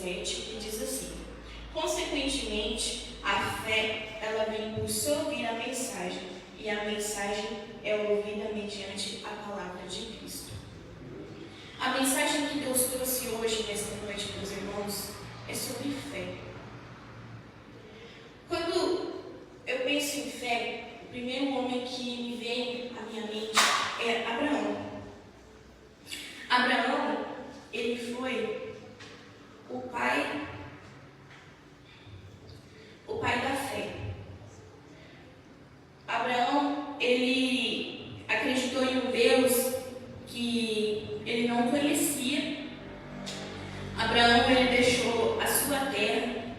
profético que diz assim: consequentemente, a fé ela vem por se ouvir a mensagem, e a mensagem é ouvida mediante a palavra de Cristo. A mensagem que Deus trouxe hoje, nesta noite, meus irmãos, é sobre fé. Quando eu penso em fé, o primeiro homem que me vem à minha mente é Abraão. Abraão, ele foi o pai da fé. Abraão, ele acreditou em um Deus que ele não conhecia. Abraão, ele deixou a sua terra.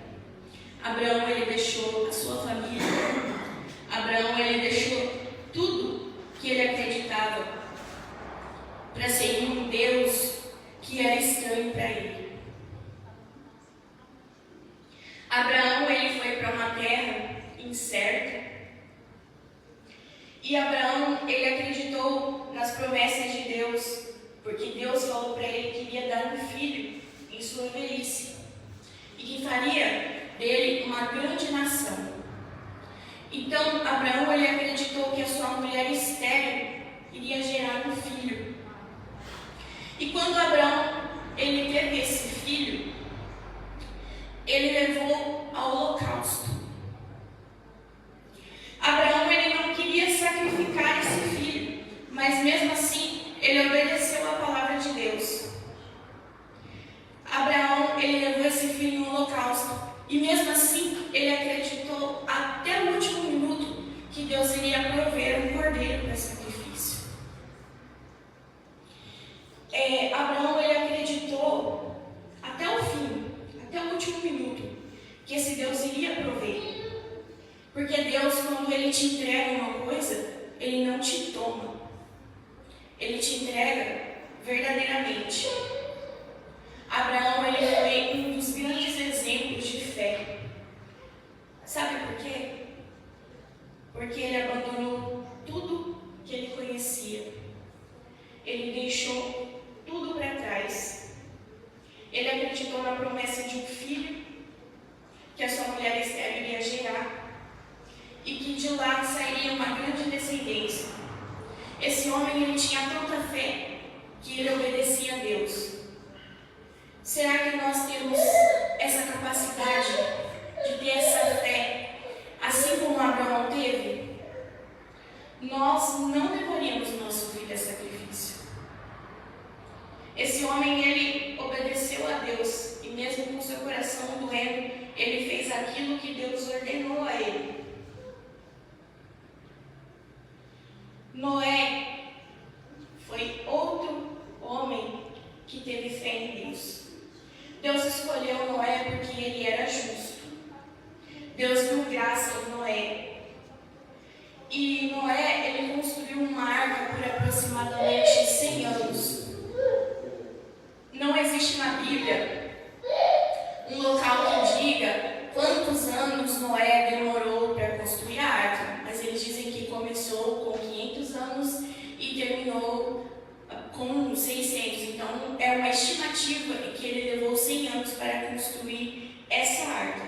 Abraão, ele deixou a sua família. Abraão, ele deixou tudo que ele acreditava para seguir um Deus que era estranho para ele. Abraão, ele foi para uma terra incerta. E Abraão, ele acreditou nas promessas de Deus, porque Deus falou para ele que iria dar um filho em sua velhice e que faria dele uma grande nação. Então, Abraão, ele acreditou que a sua mulher estéril iria gerar um filho. E quando Abraão, ele teve esse filho, ele levou ao holocausto. Abraão, ele não queria sacrificar esse filho, mas mesmo assim, ele obedeceu à palavra de Deus. Abraão, ele levou esse filho no holocausto, e mesmo assim, ele acreditou até o último minuto que Deus iria prover um cordeiro para sacrifício. Abraão, ele acreditou até o fim, até o último minuto, que esse Deus iria prover. Porque Deus, quando ele te entrega uma coisa, ele não te toma. Ele te entrega verdadeiramente. Abraão, ele foi um dos grandes exemplos de fé. Sabe por quê? Porque ele abandonou tudo que ele conhecia. Ele deixou tudo para trás. Ele acreditou na promessa de um filho que a sua mulher estéril iria gerar e que de lá sairia uma grande descendência. Esse homem, ele tinha tanta fé que ele obedecia a Deus. Será que nós temos essa capacidade de ter essa fé, assim como Abraão teve? Nós não levaríamos o nosso filho a sacrifício. Esse homem, ele obedeceu a Deus, e mesmo com seu coração doendo, ele fez aquilo que Deus ordenou a ele. Noé foi outro homem que teve fé em Deus. Deus escolheu Noé porque ele era justo. Deus deu graça em Noé. E Noé, ele construiu uma arca por aproximadamente 100 anos. Não existe na Bíblia um local que diga quantos anos Noé demorou para construir a arca, mas eles dizem que começou com 500 anos e terminou com 600. Então, é uma estimativa que ele levou 100 anos para construir essa arca.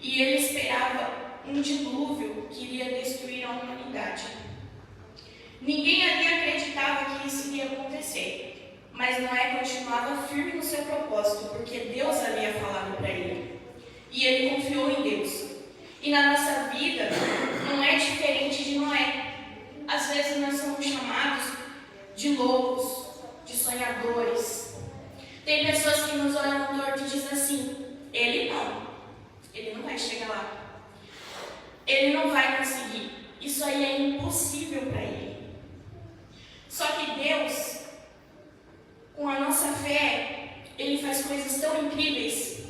E ele esperava um dilúvio que iria destruir a humanidade. Ninguém ali acreditava que isso iria acontecer, mas Noé continuava firme no seu propósito, porque Deus havia falado para ele. E ele confiou em Deus. E na nossa vida, não é diferente de Noé. Às vezes nós somos chamados de loucos, de sonhadores. Tem pessoas que nos olham torto e dizem assim: ele não vai chegar lá. Ele não vai conseguir. Isso aí é impossível para ele. Só que Deus, com a nossa fé, Ele faz coisas tão incríveis.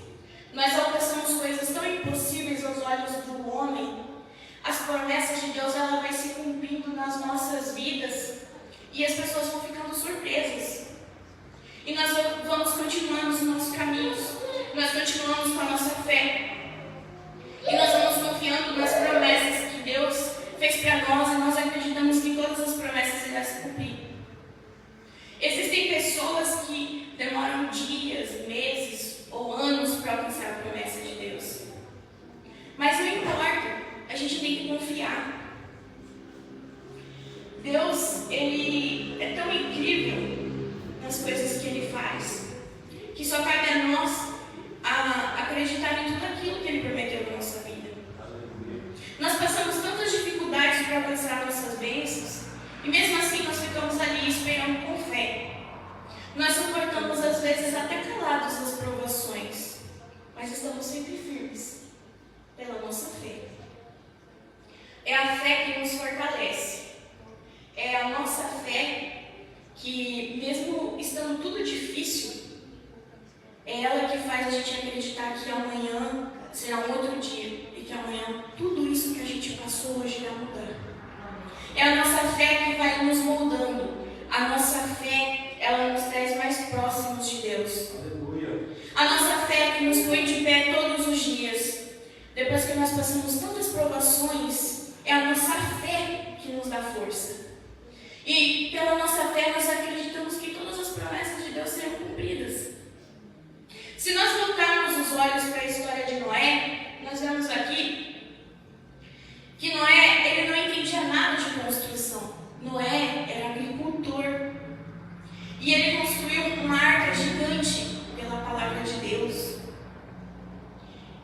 Nós alcançamos coisas tão impossíveis aos olhos do homem. As promessas de Deus, ela vai se cumprindo nas nossas vidas. E as pessoas vão ficando surpresas. E nós vamos continuando os nossos caminhos. Nós continuamos com a nossa fé. E nós vamos confiando nas promessas que Deus fez para nós. E nós acreditamos que todas as promessas irão se cumprir. Existem pessoas que demoram dias, meses ou Nós suportamos às vezes até calados as provações, mas estamos sempre firmes pela nossa fé. É a fé que nos fortalece. É a nossa fé que, mesmo estando tudo difícil, é ela que faz a gente acreditar que amanhã será um outro dia e que amanhã tudo isso que a gente passou hoje vai mudar. É a nossa fé que vai nos moldando. A nossa fé, ela nos traz mais próximos de Deus. Aleluia. A nossa fé que nos põe de pé todos os dias. Depois que nós passamos tantas provações, é a nossa fé que nos dá força. E pela nossa fé nós acreditamos que todas as promessas de Deus serão cumpridas. Se nós voltarmos os olhos para a história de Noé, nós vemos aqui que Noé, ele não entendia nada de construção. Noé era agricultor. E ele construiu uma arca gigante pela palavra de Deus.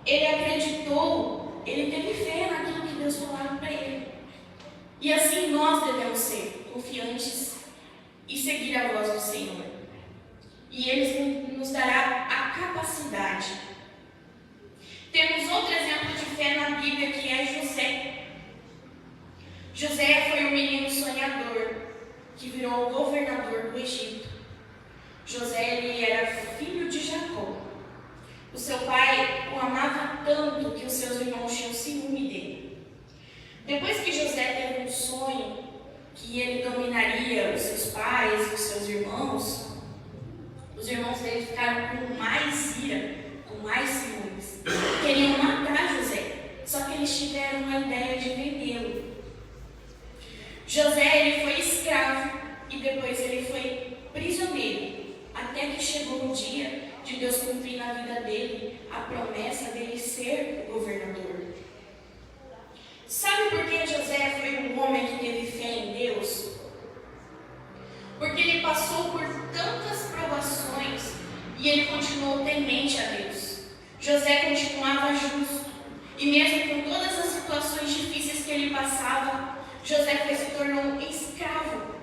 Ele acreditou, ele teve fé naquilo que Deus falava para ele. E assim nós devemos ser confiantes e seguir a voz do Senhor. E Ele nos dará a capacidade. Temos outro exemplo de fé na Bíblia, que é José. José foi um menino sonhador que virou governador do Egito. José, ele era filho de Jacó. O seu pai o amava tanto que os seus irmãos tinham ciúme dele. Depois que José teve um sonho que ele dominaria os seus pais e os seus irmãos, os irmãos dele ficaram com mais ira, com mais ciúmes. Queriam matar José, só que eles tiveram uma ideia de vendê-lo. José, ele foi escravo e depois ele foi prisioneiro, até que chegou o dia de Deus cumprir na vida dele a promessa dele ser o governador. Sabe por que José foi um homem que teve fé em Deus? Porque ele passou por tantas provações e ele continuou temente a Deus. José continuava justo. E mesmo com todas as situações difíceis que ele passava, José se tornou um escravo.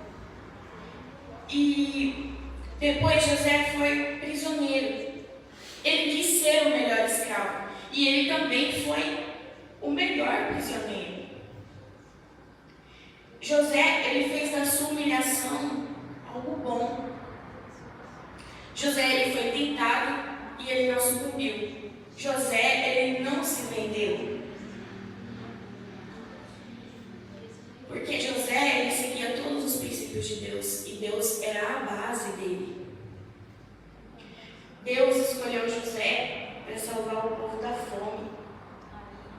E depois José foi prisioneiro. Ele quis ser o melhor escravo. E ele também foi o melhor prisioneiro. José, ele fez da sua humilhação algo bom. José, ele foi tentado e ele não sucumbiu. José, ele não se vendeu. Porque José, ele seguia todos os princípios de Deus. E Deus era a base dele. Deus escolheu José para salvar o povo da fome.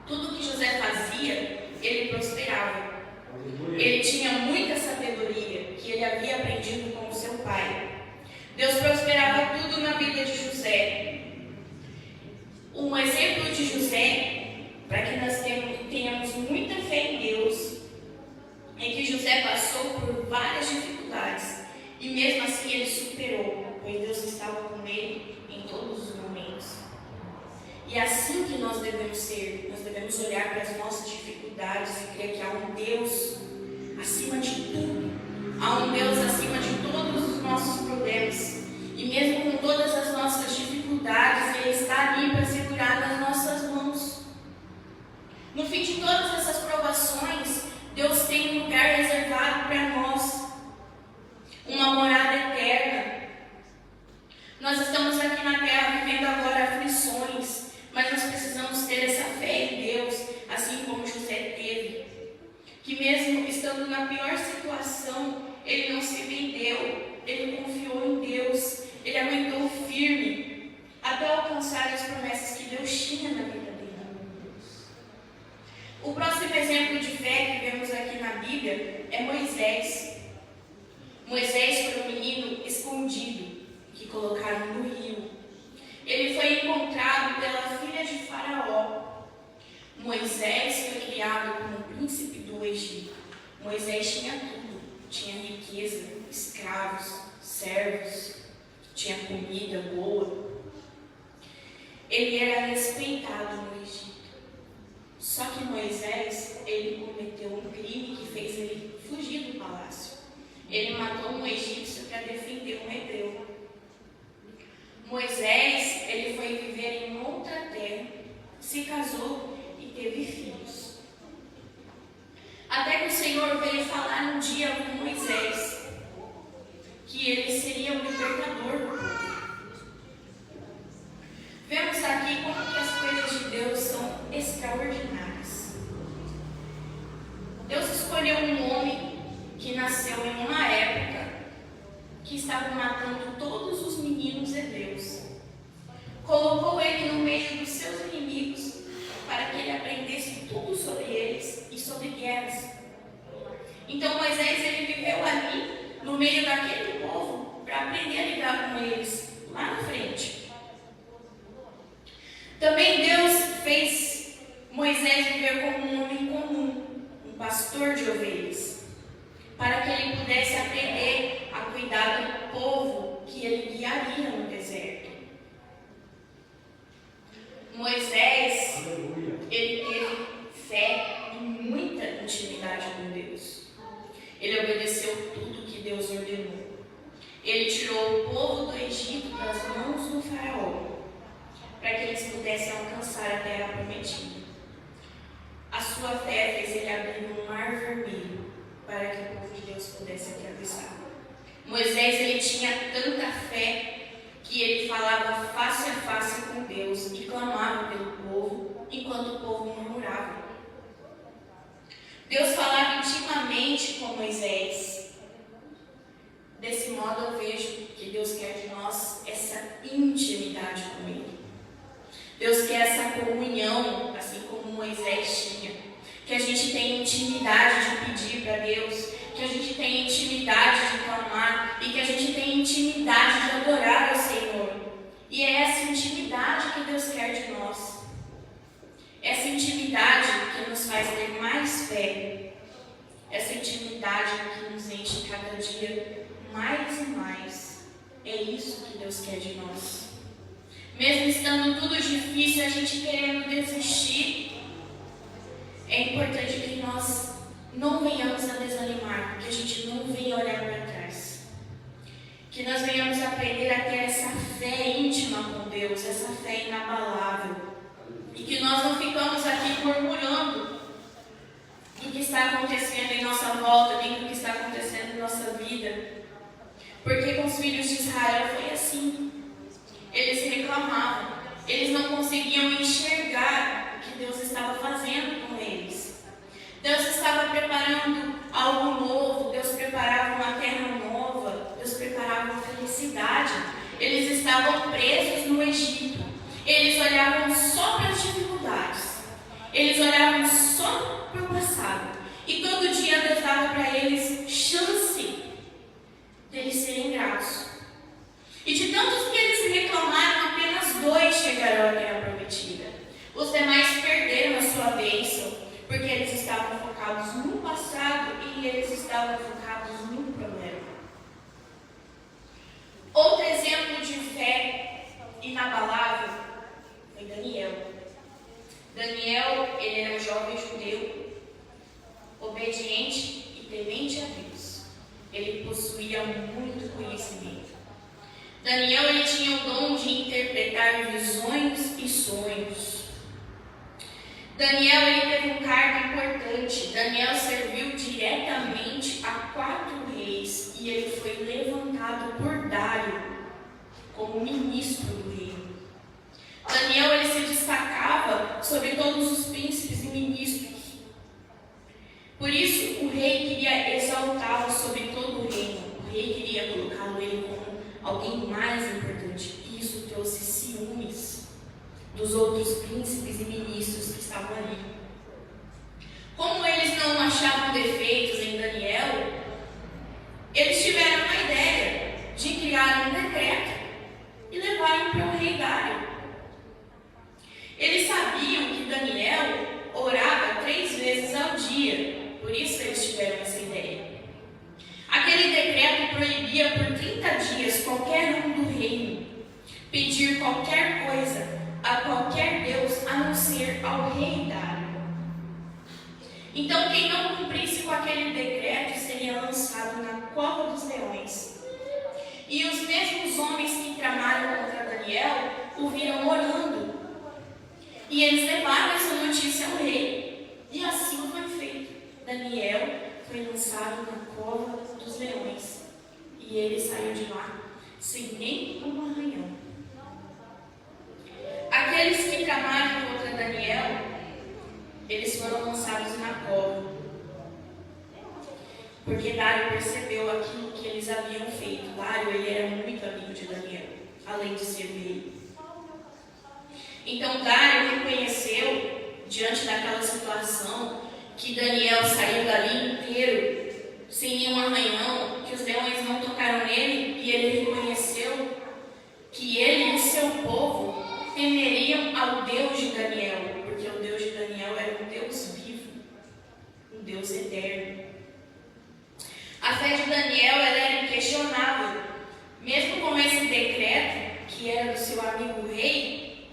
Tudo que José fazia, ele prosperava. Ele tinha muita sabedoria que ele havia aprendido com o seu pai. Deus prosperava tudo na vida de José. Um exemplo de José, para que nós tenhamos muita fé em Deus, é que José passou por várias dificuldades e mesmo assim ele superou, pois Deus estava com ele em todos os momentos. E é assim que nós devemos ser. Nós devemos olhar para as nossas dificuldades e crer que há um Deus acima de tudo. Há um Deus acima de todos os nossos problemas. E mesmo com todas as nossas dificuldades, Ele está ali para segurar nas nossas mãos. No fim de todas essas provações, Deus tem um lugar reservado para nós. Uma morada eterna. Nós estamos aqui na terra vivendo agora aflições, mas nós precisamos ter essa fé em Deus, assim como José teve. Que mesmo estando na pior situação, ele não se vendeu, ele confiou em Deus, ele aguentou firme, até alcançar as promessas que Deus tinha na vida dele. O próximo exemplo de fé que vemos aqui na Bíblia é Moisés. Moisés foi um menino escondido, que colocaram no rio. Ele foi encontrado pela filha de Faraó. Moisés foi criado como príncipe do Egito. Moisés tinha tudo. Tinha riqueza, escravos, servos, tinha comida boa. Ele era respeitado no Egito. Só que Moisés, ele cometeu um crime que fez ele fugir do palácio. Ele matou um egípcio para defender um hebreu. extraordinárias. Deus escolheu um homem que nasceu em uma época que estavam matando todos os meninos hebreus. Colocou ele no meio dos seus inimigos para que ele aprendesse tudo sobre eles e sobre guerras. Então Moisés ele viveu ali no meio daquele povo para aprender a lidar com eles lá na frente. Também Deus fez Moisés viver como um homem comum, um pastor de ovelhas, para que ele pudesse aprender a cuidar do povo que ele guiaria no deserto. Moisés, ele teve fé e muita intimidade com Deus. Ele obedeceu tudo que Deus ordenou. Ele tirou o povo do Egito das mãos do faraó, para que eles pudessem alcançar a terra prometida. A sua fé fez ele abrir um mar vermelho, para que o povo de Deus pudesse atravessar. Moisés, ele tinha tanta fé que ele falava face a face com Deus e clamava pelo povo, enquanto o povo murmurava. Deus falava intimamente com Moisés. Desse modo eu vejo que Deus quer de nós essa intimidade com Ele. Deus quer essa comunhão, assim como Moisés tinha. Que a gente tenha intimidade de pedir para Deus, que a gente tenha intimidade de clamar e que a gente tenha intimidade de adorar ao Senhor. E é essa intimidade que Deus quer de nós. Essa intimidade que nos faz ter mais fé. Essa intimidade que nos enche cada dia mais e mais. É isso que Deus quer de nós. Mesmo estando tudo difícil, a gente querendo desistir, é importante que nós não venhamos a desanimar, que a gente não venha olhar para trás. Que nós venhamos aprender a ter essa fé íntima com Deus, essa fé inabalável. E que nós não ficamos aqui murmurando do que está acontecendo em nossa volta, nem do que está acontecendo em nossa vida. Porque com os filhos de Israel foi assim. Eles reclamavam, eles não conseguiam enxergar o que Deus estava fazendo com eles. Deus estava preparando algo novo, Deus preparava uma terra nova, Deus preparava uma felicidade. Eles estavam presos no Egito, eles olhavam só para as dificuldades, eles olhavam só para o passado. E todo dia Deus dava para eles chance deles serem gratos. E de tantos que eles reclamaram, apenas 2 chegaram à terra prometida. Os demais perderam a sua bênção, porque eles estavam focados no passado e eles estavam focados no problema. Outro exemplo de fé inabalável foi Daniel. Daniel, ele era um jovem judeu, obediente e temente a Deus. Ele possuía muito conhecimento. Daniel, ele tinha o dom de interpretar visões e sonhos. Daniel, ele teve um cargo importante. Daniel serviu diretamente a 4 reis e ele foi levantado por Dário como ministro do reino. Daniel, ele se destacava sobre todos os príncipes e ministros. Por isso, o rei queria exaltá-lo sobre todo o reino. O rei queria colocá-lo ele como alguém mais importante. E isso trouxe ciúmes dos outros príncipes e ministros que estavam ali. Como eles não achavam defeitos em Daniel, eles tiveram uma ideia de criar um decreto e levarem para o rei Dário. Eles sabiam que Daniel orava 3 vezes ao dia, por isso eles tiveram essa ideia. Aquele decreto proibia por 30 dias qualquer um do reino pedir qualquer coisa a qualquer Deus, a não ser ao rei Dário. Então, quem não cumprisse com aquele decreto seria lançado na cova dos leões. E os mesmos homens que tramaram contra Daniel o viram orando. E eles levaram essa notícia ao rei. E assim foi feito. Daniel foi lançado na cova dos leões. E ele saiu de lá sem nem um arranhão. Aqueles que tramaram contra Daniel eles foram lançados na cova. Porque Dário percebeu aquilo que eles haviam feito. Dário, ele era muito amigo de Daniel, além de ser rei. Então Dário reconheceu, diante daquela situação, que Daniel saiu dali inteiro, sem nenhum arranhão, que os leões não tocaram nele, e ele reconheceu que ele e o seu povo temeriam ao Deus de Daniel, porque o Deus de Daniel era um Deus vivo, um Deus eterno. A fé de Daniel ela era inquestionável, mesmo com esse decreto, que era do seu amigo rei,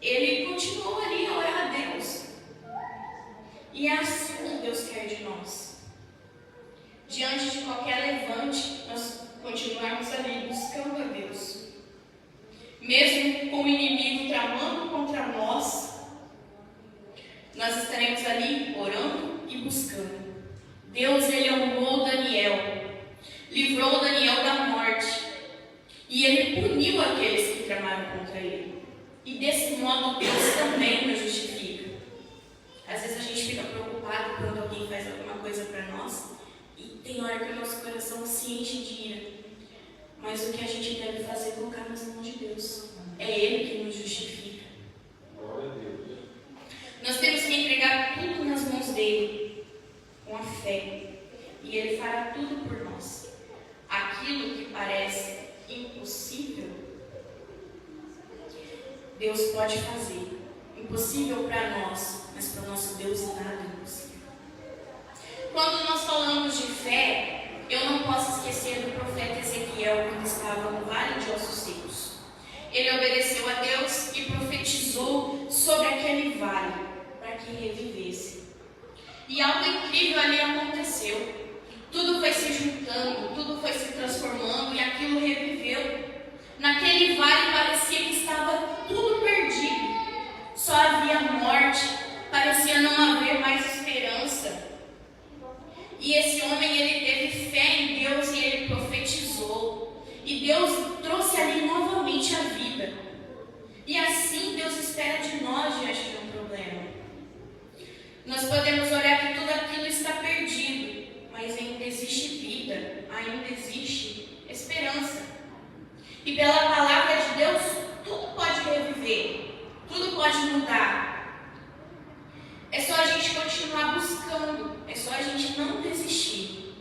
ele continuou ali a orar a Deus. E é assim que Deus quer de nós. Diante de qualquer levante, nós continuarmos ali buscando a Deus. Mesmo com o inimigo tramando contra nós, nós estaremos ali orando e buscando. Deus, ele honrou Daniel, livrou Daniel da morte, e ele puniu aqueles que tramaram contra ele. E desse modo, Deus também nos justifica. Às vezes a gente fica preocupado quando alguém faz alguma coisa para nós, e tem hora que o nosso coração se enche de ira. Mas o que a gente deve fazer é colocar nas mãos de Deus. É Ele que nos justifica. Nós temos que entregar tudo nas mãos dele, com a fé. E Ele fará tudo por nós. Aquilo que parece impossível, Deus pode fazer. Impossível para nós, mas para o nosso Deus nada é impossível. Quando nós falamos de fé, eu não posso esquecer do profeta Ezequiel, quando estava no vale de ossos secos. Ele obedeceu a Deus e profetizou sobre aquele vale, para que revivesse. E algo incrível ali aconteceu. Tudo foi se juntando, tudo foi se transformando e aquilo reviveu. Naquele vale parecia que estava tudo perdido. Só havia morte, parecia não haver mais esperança. E esse homem, ele teve fé em Deus e ele profetizou. E Deus trouxe ali novamente a vida. E assim Deus espera de nós diante de um problema. Nós podemos olhar que tudo aquilo está perdido, mas ainda existe vida, ainda existe esperança. E pela palavra de Deus, tudo pode reviver, tudo pode mudar. É só a gente continuar buscando, é só a gente não desistir.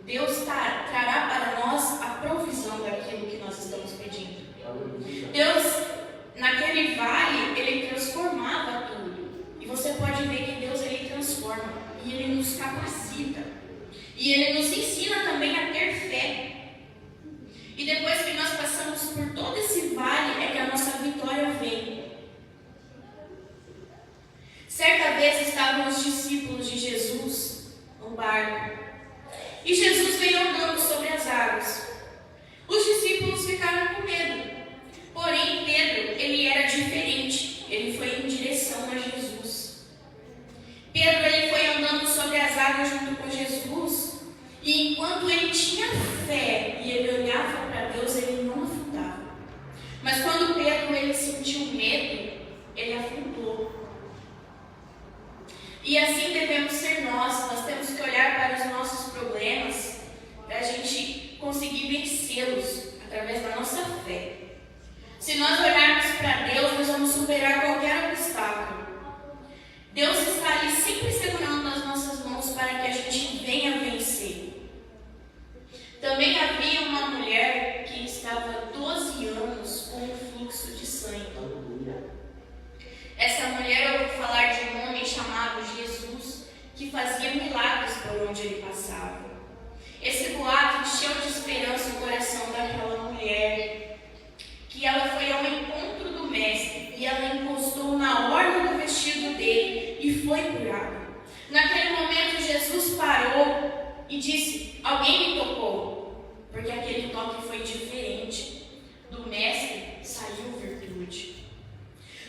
Deus trará para nós a provisão daquilo que nós estamos pedindo. Deus, naquele vale, Ele transformava tudo. E você pode ver que Deus, Ele transforma. E Ele nos capacita. E Ele nos ensina também a ter fé. E depois que nós passamos por todo esse vale, é que a nossa vitória vem. Certa vez estavam os discípulos de Jesus no barco. E Jesus veio andando sobre as águas. Os discípulos ficaram com medo. Porém, Pedro, ele era diferente. Ele foi em direção a Jesus. Pedro, ele foi andando sobre as águas junto com Jesus. E enquanto ele tinha fé e ele olhava para Deus, ele não afundava. Mas quando Pedro, ele sentiu medo, ele afundou. E assim devemos ser nós. Nós temos que olhar para os nossos problemas para a gente conseguir vencê-los através da nossa fé. Se nós olharmos para Deus, nós vamos superar qualquer obstáculo. Deus está ali sempre segurando nas nossas mãos para que a gente venha vencer. Também havia uma mulher que estava 12 anos com um fluxo de sangue. Essa mulher ouviu falar de um homem chamado Jesus, que fazia milagres por onde ele passava. Esse boato encheu de esperança o coração daquela mulher, que ela foi ao encontro do mestre, e ela encostou na orla do vestido dele, e foi curada. Naquele momento, Jesus parou e disse: alguém me tocou, porque aquele toque foi diferente. Do mestre saiu virtude.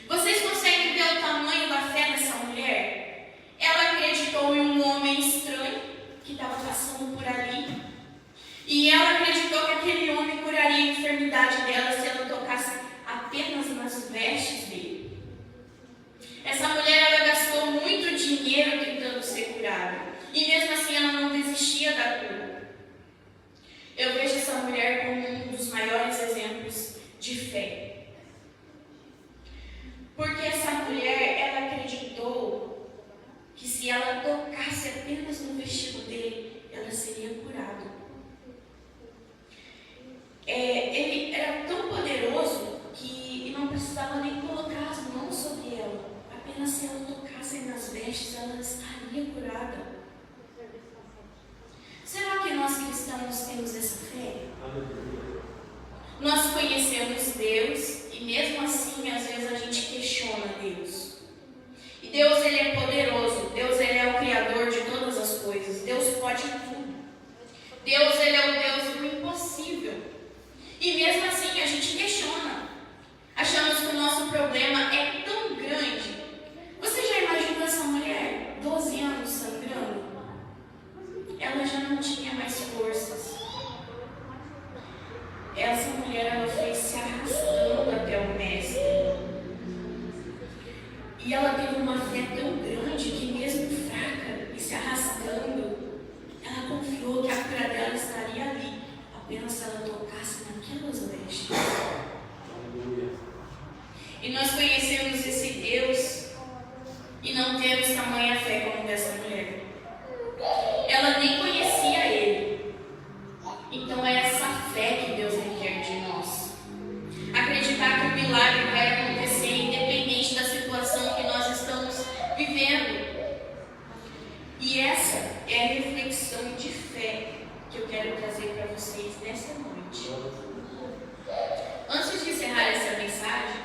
Vocês conseguem ver o tamanho da fé dessa mulher? Ela acreditou em um homem estranho que estava passando por ali. E ela acreditou que aquele homem curaria a enfermidade dela se ela tocasse apenas nas vestes dele. Essa mulher, ela gastou precisava nem colocar as mãos sobre ela. Apenas se ela tocasse nas vestes, ela estaria curada. Será que nós cristãos temos essa fé? Nós conhecemos Deus e mesmo assim, às vezes a gente questiona Deus. E Deus, Ele é poderoso. Deus, Ele é o Criador de todas as coisas. Deus pode tudo. Deus, Ele é o Deus do impossível. E mesmo assim a gente questiona. Achamos que o nosso problema é tão grande. Você já imaginou essa mulher, 12 anos sangrando? Ela já não tinha mais forças. Essa mulher, ela foi se arrastando até o mestre. E ela teve uma fé tão grande que mesmo fraca e se arrastando, ela confiou que a cura dela estaria ali, apenas se ela tocasse naquelas vestes. E nós conhecemos esse Deus e não temos tamanha fé como dessa mulher. Ela nem conhecia Ele. Então é essa fé que Deus requer de nós. Acreditar que o milagre vai acontecer independente da situação que nós estamos vivendo. E essa é a reflexão de fé que eu quero trazer para vocês nessa noite. Antes de encerrar essa mensagem,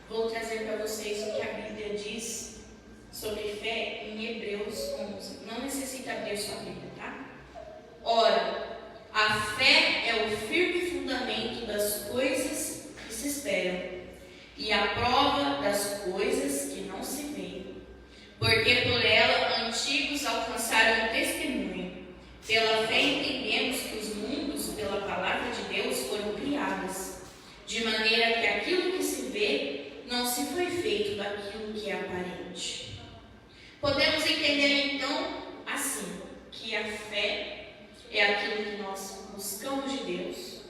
vou trazer para vocês o que a Bíblia diz sobre fé em Hebreus 11. Não necessita abrir sua Bíblia, tá? Ora, a fé é o firme fundamento das coisas que se esperam e a prova das coisas que não se veem. Porque por ela antigos alcançaram testemunho. Pela fé entendemos que os mundos, pela palavra de Deus, foram criados, de maneira que aquilo que se vê não se foi feito daquilo que é aparente. Podemos entender então assim, que a fé é aquilo que nós buscamos de Deus,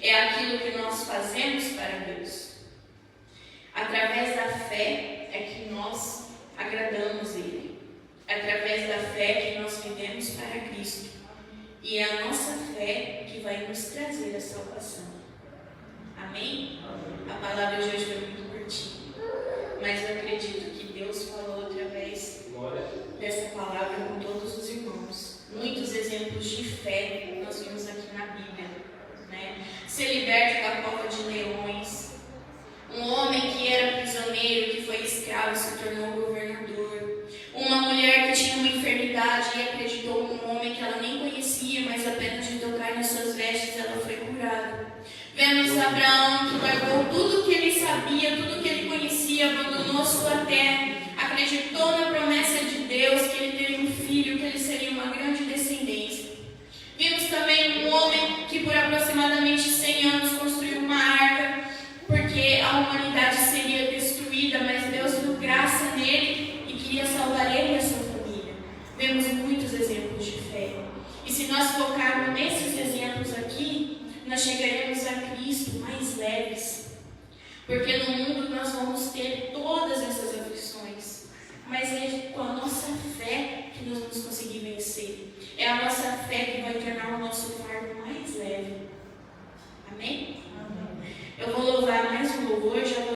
é aquilo que nós fazemos para Deus. Através da fé é que nós agradamos Ele, através da fé que nós vivemos para Cristo, e é a nossa fé que vai nos trazer a salvação. Amém? A palavra de hoje foi muito curtinha, mas eu acredito que Deus falou através dessa palavra com todos os irmãos. Muitos exemplos de fé nós vimos aqui na Bíblia, né? Ser liberto da cova de leões, um homem que era prisioneiro, que foi escravo, se tornou governador, uma mulher que tinha uma enfermidade e acreditou num homem que ela nem conhecia, mas apenas de tocar nas suas vestes ela foi curada. Vemos Abraão, que largou tudo que ele sabia, tudo que ele conhecia, abandonou sua terra, acreditou na promessa de Deus, que ele teria um filho, que ele seria uma grande descendência. Vimos também um homem que por aproximadamente 100 anos construiu uma arca, porque a humanidade seria destruída, mas Deus deu graça nele e queria salvar ele e a sua família. Vemos muitos exemplos de fé. E se nós focarmos nesses exemplos aqui, nós chegaremos a Cristo mais leves. Porque no mundo nós vamos ter todas essas